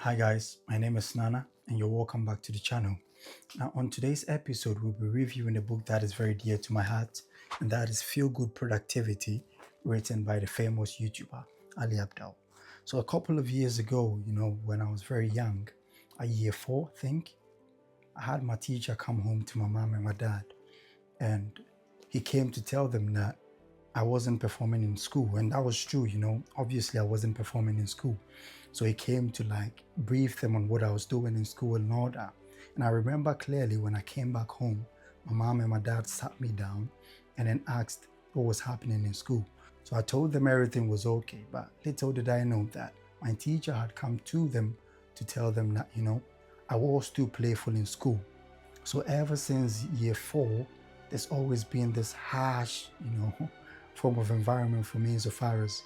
Hi guys, my name is Nana and you're welcome back to the channel. Now on today's episode, we'll be reviewing a book that is very dear to my heart, and that is Feel Good Productivity, written by the famous YouTuber Ali Abdaal. So a couple of years ago, when I was very young, at year 4, I think, I had my teacher come home to my mom and my dad, and he came to tell them that I wasn't performing in school. And that was true, obviously I wasn't performing in school. So he came to brief them on what I was doing in school and all that. And I remember clearly when I came back home, my mom and my dad sat me down and then asked what was happening in school. So I told them everything was okay, but little did I know that my teacher had come to them to tell them that, I was too playful in school. So ever since year 4, there's always been this harsh, form of environment for me insofar as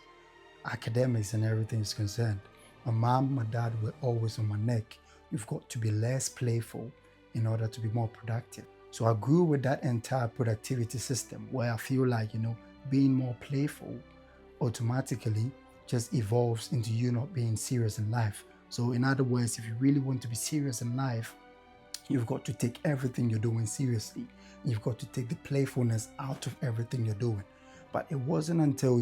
academics and everything is concerned. My mom, my dad were always on my neck. You've got to be less playful in order to be more productive. So I grew with that entire productivity system where I feel like, being more playful automatically just evolves into you not being serious in life. So in other words, if you really want to be serious in life, you've got to take everything you're doing seriously. You've got to take the playfulness out of everything you're doing. But it wasn't until,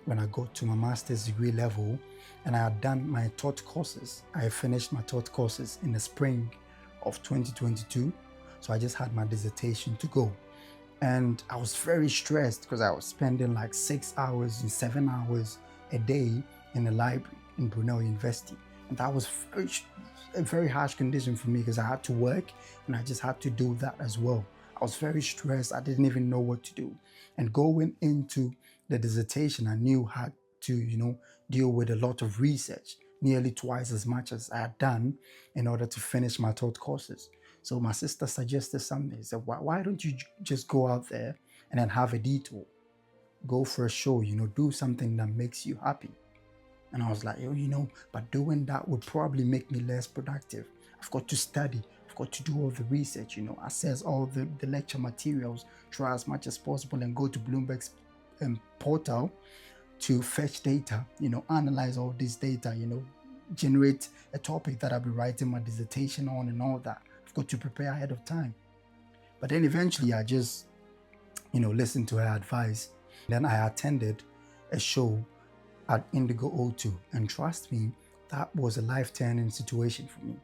when I got to my master's degree level and I had done my taught courses, I finished my taught courses in the spring of 2022. So I just had my dissertation to go. And I was very stressed because I was spending like 6 hours and 7 hours a day in the library in Brunel University. And that was a very harsh condition for me because I had to work and I just had to do that as well. I was very stressed. I didn't even know what to do. And going into the dissertation, I knew how to, deal with a lot of research, nearly twice as much as I had done in order to finish my taught courses. So my sister suggested something. She said, why don't you just go out there and then have a detour? Go for a show, do something that makes you happy. And I was like, but doing that would probably make me less productive. I've got to study. I've got to do all the research, assess all the lecture materials, try as much as possible and go to Bloomberg's portal to fetch data, analyze all this data, generate a topic that I'll be writing my dissertation on and all that. I've got to prepare ahead of time. But then eventually I just, listened to her advice. Then I attended a show at Indigo O2, and trust me, that was a life-turning situation for me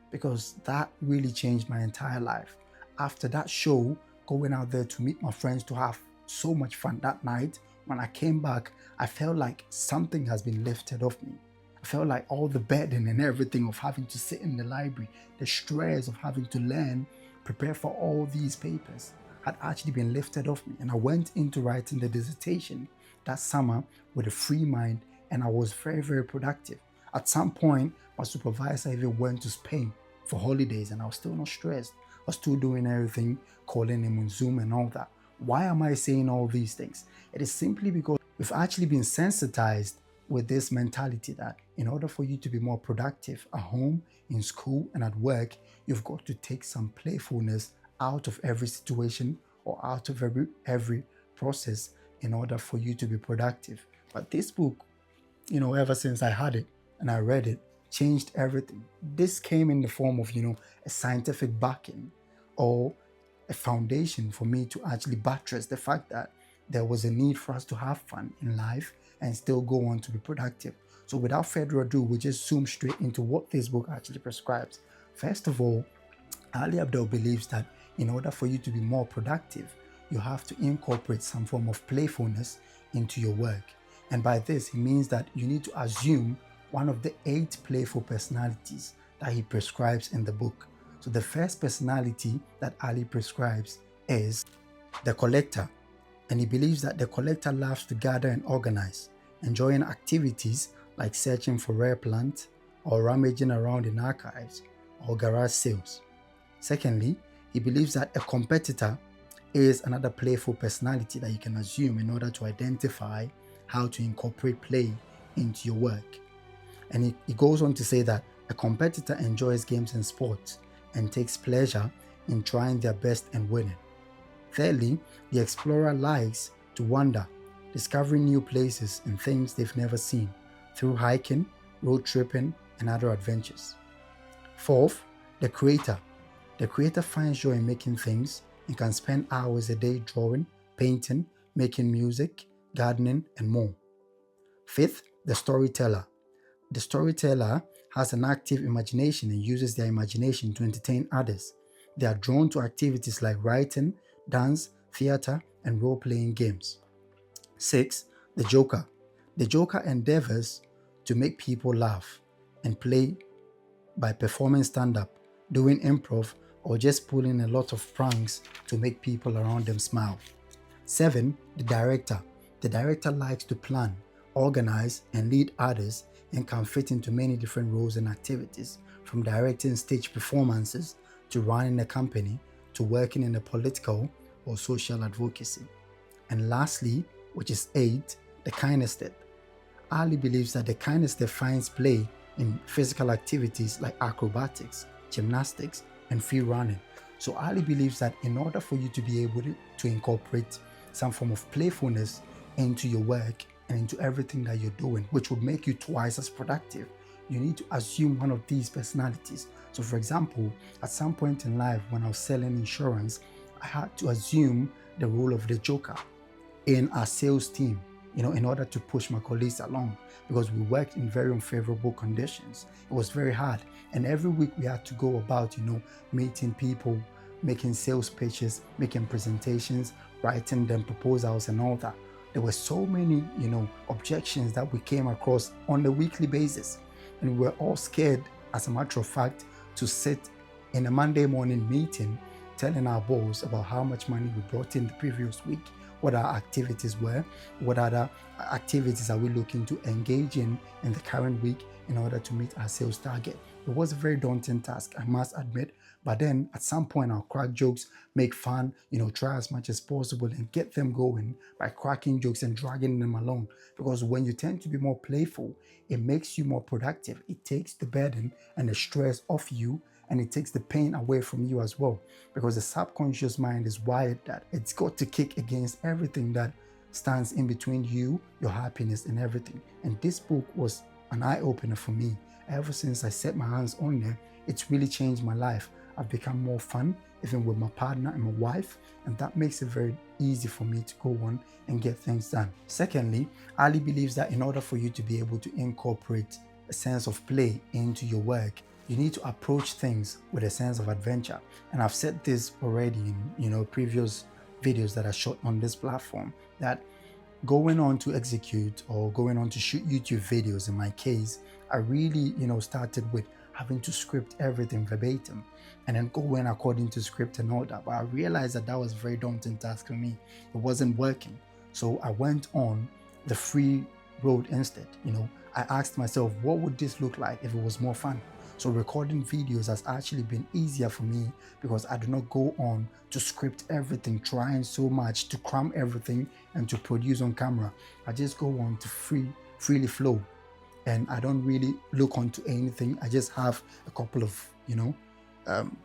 because that really changed my entire life. After that show, going out there to meet my friends to have so much fun that night, when I came back, I felt like something has been lifted off me. I felt like all the burden and everything of having to sit in the library, the stress of having to learn, prepare for all these papers had actually been lifted off me. And I went into writing the dissertation that summer with a free mind, and I was very, very productive. At some point, my supervisor even went to Spain for holidays, and I was still not stressed. I was still doing everything, calling him on Zoom and all that. Why am I saying all these things? It is simply because we've actually been sensitized with this mentality that in order for you to be more productive at home, in school, and at work, you've got to take some playfulness out of every situation or out of every process in order for you to be productive. But this book, ever since I had it and I read it, changed everything. This came in the form of, a scientific backing or a foundation for me to actually buttress the fact that there was a need for us to have fun in life and still go on to be productive. So without further ado, we just zoom straight into what this book actually prescribes. First of all, Ali Abdaal believes that in order for you to be more productive, you have to incorporate some form of playfulness into your work. And by this, he means that you need to assume one of the 8 playful personalities that he prescribes in the book. So the first personality that Ali prescribes is the collector. And he believes that the collector loves to gather and organize, enjoying activities like searching for rare plants or rummaging around in archives or garage sales. Secondly, he believes that a competitor is another playful personality that you can assume in order to identify how to incorporate play into your work. And he goes on to say that a competitor enjoys games and sports and takes pleasure in trying their best and winning. Thirdly, the explorer likes to wander, discovering new places and things they've never seen through hiking, road tripping, and other adventures. Fourth, the creator. The creator finds joy in making things and can spend hours a day drawing, painting, making music, gardening, and more. Fifth, the storyteller. The storyteller has an active imagination and uses their imagination to entertain others. They are drawn to activities like writing, dance, theater, and role-playing games. Six, the joker. The joker endeavors to make people laugh and play by performing stand-up, doing improv, or just pulling a lot of pranks to make people around them smile. 7, the director. The director likes to plan, organize, and lead others and can fit into many different roles and activities, from directing stage performances to running a company to working in the political or social advocacy. And lastly, which is 8, the kinesthetic. Ali believes that the kinesthetic finds play in physical activities like acrobatics, gymnastics, and free running. So Ali believes that in order for you to be able to incorporate some form of playfulness into your work and into everything that you're doing, which would make you twice as productive, you need to assume one of these personalities. So for example, at some point in life when I was selling insurance, I had to assume the role of the joker in our sales team, in order to push my colleagues along, because we worked in very unfavorable conditions. It was very hard. And every week we had to go about, meeting people, making sales pitches, making presentations, writing them proposals and all that. There were so many, objections that we came across on a weekly basis. And we were all scared, as a matter of fact, to sit in a Monday morning meeting telling our boss about how much money we brought in the previous week, what our activities were, what other activities are we looking to engage in the current week in order to meet our sales target. It was a very daunting task, I must admit, but then at some point I'll crack jokes, make fun, try as much as possible and get them going by cracking jokes and dragging them along. Because when you tend to be more playful, it makes you more productive. It takes the burden and the stress off you, and it takes the pain away from you as well, because the subconscious mind is wired that it's got to kick against everything that stands in between you, your happiness, and everything. And this book was an eye-opener for me. Ever since I set my hands on there, it's really changed my life. I've become more fun, even with my partner and my wife, and that makes it very easy for me to go on and get things done. Secondly, Ali believes that in order for you to be able to incorporate a sense of play into your work, you need to approach things with a sense of adventure. And I've said this already in previous videos that I shot on this platform, that going on to execute or going on to shoot YouTube videos, in my case, I really started with having to script everything verbatim and then go in according to script and all that. But I realized that was a very daunting task for me. It wasn't working. So I went on the free road instead. I asked myself, what would this look like if it was more fun? So recording videos has actually been easier for me because I do not go on to script everything, trying so much to cram everything and to produce on camera. I just go on to freely flow, and I don't really look onto anything. I just have a couple of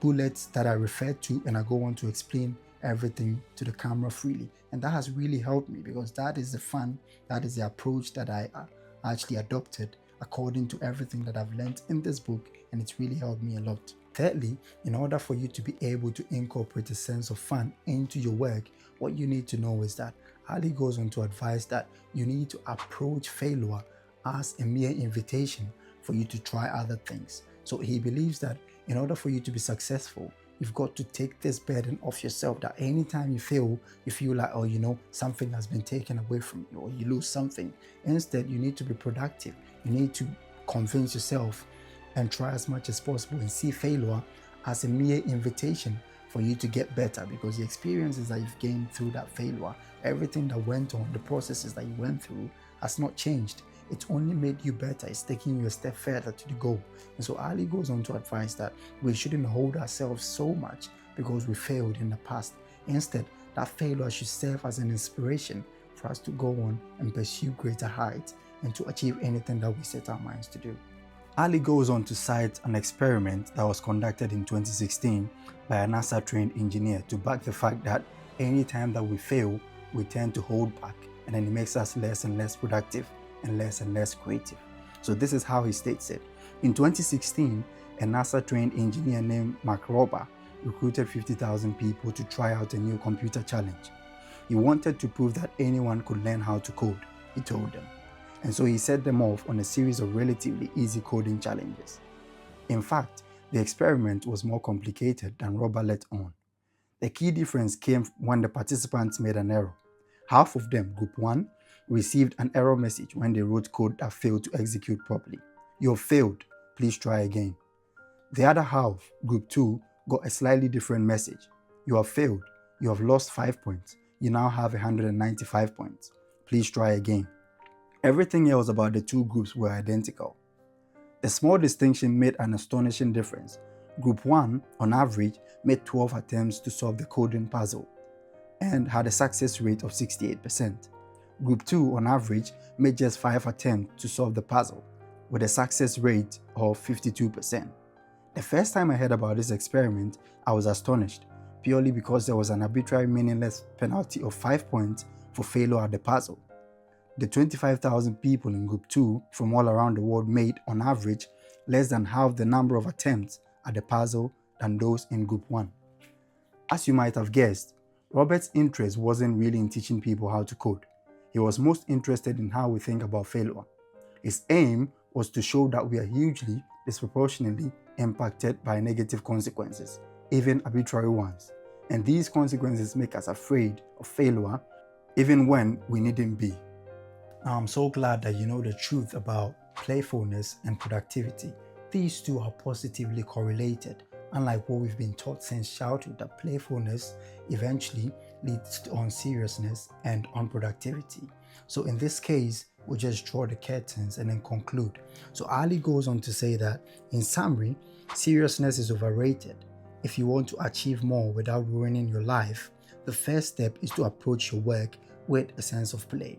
bullets that I refer to, and I go on to explain everything to the camera freely. And that has really helped me, because that is the fun, that is the approach that I actually adopted according to everything that I've learned in this book, and it's really helped me a lot. Thirdly, in order for you to be able to incorporate a sense of fun into your work, what you need to know is that Ali goes on to advise that you need to approach failure as a mere invitation for you to try other things. So he believes that in order for you to be successful, you've got to take this burden off yourself, that anytime you fail, you feel like, something has been taken away from you, or you lose something. Instead, you need to be productive. You need to convince yourself and try as much as possible and see failure as a mere invitation for you to get better, because the experiences that you've gained through that failure, everything that went on, the processes that you went through has not changed. It's only made you better. It's taking you a step further to the goal. And so Ali goes on to advise that we shouldn't hold ourselves so much because we failed in the past. Instead, that failure should serve as an inspiration for us to go on and pursue greater heights and to achieve anything that we set our minds to do. Ali goes on to cite an experiment that was conducted in 2016 by a NASA-trained engineer to back the fact that anytime that we fail, we tend to hold back, and then it makes us less and less productive and less creative. So this is how he states it. In 2016, a NASA-trained engineer named Mark Rober recruited 50,000 people to try out a new computer challenge. He wanted to prove that anyone could learn how to code, he told them. And so he set them off on a series of relatively easy coding challenges. In fact, the experiment was more complicated than Rober let on. The key difference came when the participants made an error. Half of them, Group 1, received an error message when they wrote code that failed to execute properly. You have failed, please try again. The other half, Group 2, got a slightly different message. You have failed, you have lost 5 points, you now have 195 points. Please try again. Everything else about the two groups were identical. The small distinction made an astonishing difference. Group 1, on average, made 12 attempts to solve the coding puzzle and had a success rate of 68%. Group 2, on average, made just 5 attempts to solve the puzzle with a success rate of 52%. The first time I heard about this experiment, I was astonished, purely because there was an arbitrary meaningless penalty of 5 points for failure at the puzzle. The 25,000 people in Group 2 from all around the world made, on average, less than half the number of attempts at the puzzle than those in Group 1. As you might have guessed, Robert's interest wasn't really in teaching people how to code. He was most interested in how we think about failure. His aim was to show that we are hugely, disproportionately impacted by negative consequences, even arbitrary ones. And these consequences make us afraid of failure even when we needn't be. Now, I'm so glad that you know the truth about playfulness and productivity. These two are positively correlated, unlike what we've been taught since childhood, that playfulness eventually leads to unseriousness and unproductivity. So in this case, we'll just draw the curtains and then conclude. So Ali goes on to say that, in summary, seriousness is overrated. If you want to achieve more without ruining your life, the first step is to approach your work with a sense of play.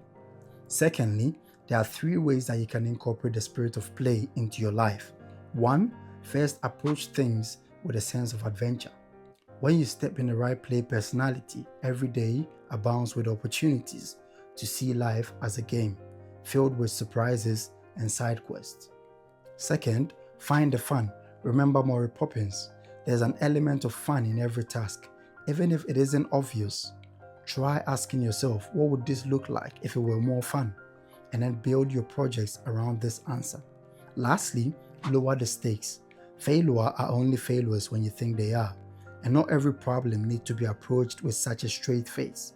Secondly, there are 3 ways that you can incorporate the spirit of play into your life. 1, first approach things with a sense of adventure. When you step in the right play personality, every day abounds with opportunities to see life as a game, filled with surprises and side quests. Second, find the fun. Remember Maury Poppins. There's an element of fun in every task, even if it isn't obvious. Try asking yourself, what would this look like if it were more fun? And then build your projects around this answer. Lastly, lower the stakes. Failure are only failures when you think they are, and not every problem needs to be approached with such a straight face.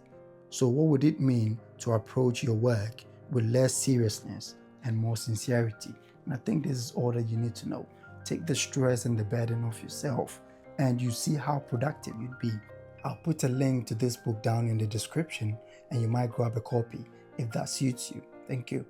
So what would it mean to approach your work with less seriousness and more sincerity? And I think this is all that you need to know. Take the stress and the burden off yourself, and you see how productive you'd be. I'll put a link to this book down in the description, and you might grab a copy if that suits you. Thank you.